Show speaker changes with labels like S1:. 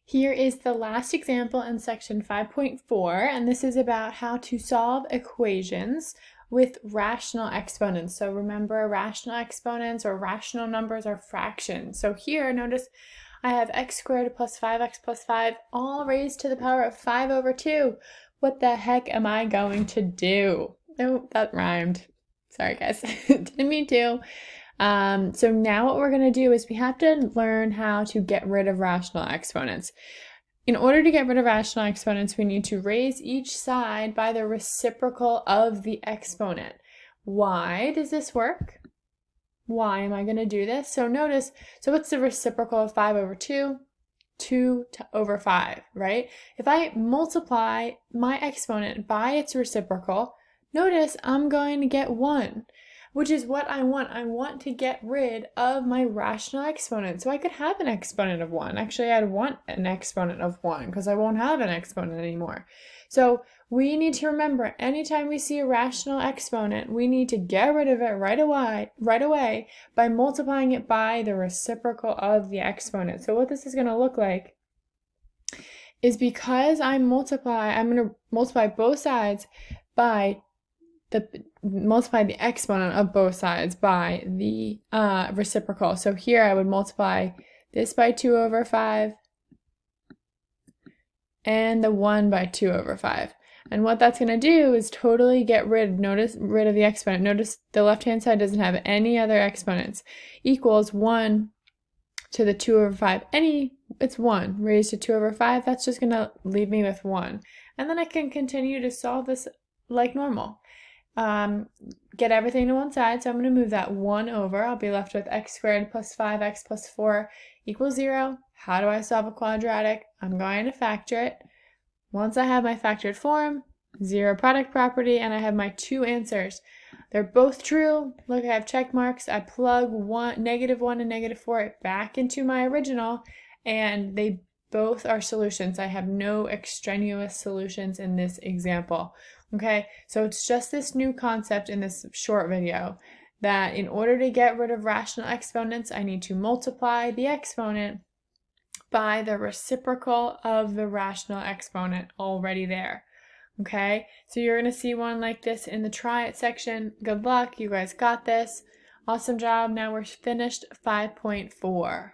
S1: Here is the last example in section 5.4, and this is about how to solve equations with rational exponents. So remember, rational exponents or rational numbers are fractions. So here, notice I have x squared plus 5x plus 5 all raised to the power of 5 over 2. What the heck am I going to do? Oh, that rhymed. Sorry, guys. Didn't mean to. So now what we're going to do is we have to learn how to get rid of rational exponents. In order to get rid of rational exponents, we need to raise each side by the reciprocal of the exponent. Why does this work? Why am I going to do this? So notice, so what's the reciprocal of 5 over 2? 2 over 5, right? If I multiply my exponent by its reciprocal, notice I'm going to get 1, which is what I want. I want to get rid of my rational exponent. So I could have an exponent of 1. Actually, I'd want an exponent of 1 because I won't have an exponent anymore. So we need to remember, anytime we see a rational exponent, we need to get rid of it right away by multiplying it by the reciprocal of the exponent. So what this is going to look like is, because I'm going to multiply both sides by multiply the exponent of both sides by the reciprocal. So here I would multiply this by 2 over 5 and the 1 by 2 over 5. And what that's going to do is totally get rid of the exponent. Notice the left-hand side doesn't have any other exponents. Equals 1 to the 2 over 5. It's 1 raised to 2 over 5. That's just going to leave me with 1. And then I can continue to solve this like normal. Get everything to one side, so I'm going to move that 1 over. I'll be left with x squared plus 5x plus 4 equals 0. How do I solve a quadratic? I'm going to factor it. Once I have my factored form, zero product property, and I have my two answers. They're both true. Look, I have check marks. I plug -1 and -4 back into my original, and they both are solutions. I have no extraneous solutions in this example. Okay, so it's just this new concept in this short video that in order to get rid of rational exponents, I need to multiply the exponent by the reciprocal of the rational exponent already there. Okay, so you're going to see one like this in the try it section. Good luck, you guys got this. Awesome job. Now we're finished 5.4.